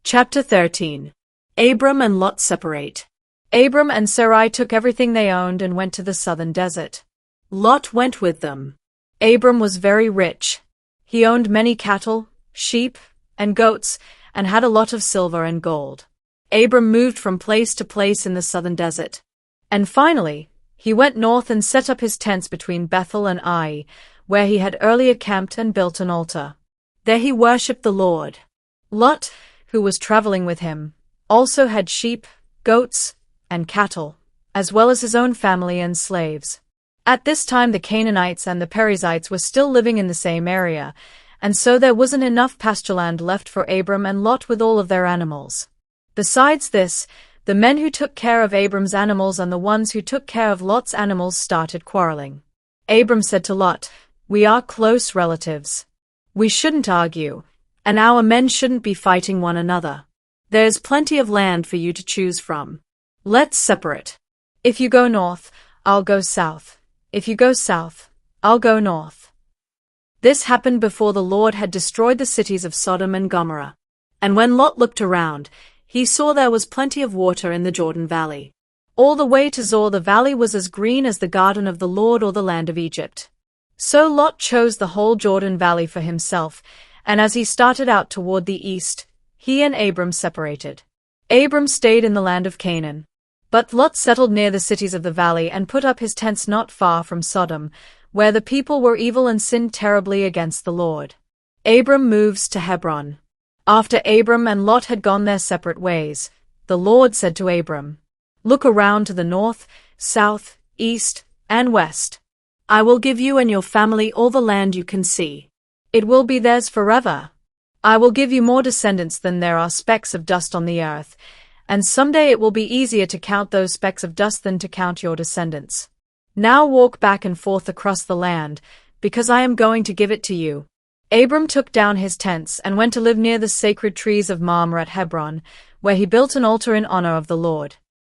Chapter 13. Abram and Lot separate. Abram and Sarai took everything they owned and went to the southern desert. Lot went with them. Abram was very rich. He owned many cattle, sheep, and goats, and had a lot of silver and gold. Abram moved from place to place in the southern desert. And finally, he went north and set up his tents between Bethel and Ai, where he had earlier camped and built an altar. There he worshipped the Lord. Lot, who was traveling with him, also had sheep, goats, and cattle, as well as his own family and slaves. At this time the Canaanites and the Perizzites were still living in the same area, and so there wasn't enough pastureland left for Abram and Lot with all of their animals. Besides this, the men who took care of Abram's animals and the ones who took care of Lot's animals started quarreling. Abram said to Lot, "We are close relatives. We shouldn't argue, and our men shouldn't be fighting one another. There's plenty of land for you to choose from. Let's separate. If you go north, I'll go south. If you go south, I'll go north." This happened before the Lord had destroyed the cities of Sodom and Gomorrah. And when Lot looked around, he saw there was plenty of water in the Jordan Valley. All the way to Zoar the valley was as green as the garden of the Lord or the land of Egypt. So Lot chose the whole Jordan Valley for himself, and as he started out toward the east, he and Abram separated. Abram stayed in the land of Canaan. But Lot settled near the cities of the valley and put up his tents not far from Sodom, where the people were evil and sinned terribly against the Lord. Abram moves to Hebron. After Abram and Lot had gone their separate ways, the Lord said to Abram, "Look around to the north, south, east, and west. I will give you and your family all the land you can see. It will be theirs forever. I will give you more descendants than there are specks of dust on the earth, and someday it will be easier to count those specks of dust than to count your descendants. Now walk back and forth across the land, because I am going to give it to you." Abram took down his tents and went to live near the sacred trees of Mamre at Hebron, where he built an altar in honor of the Lord.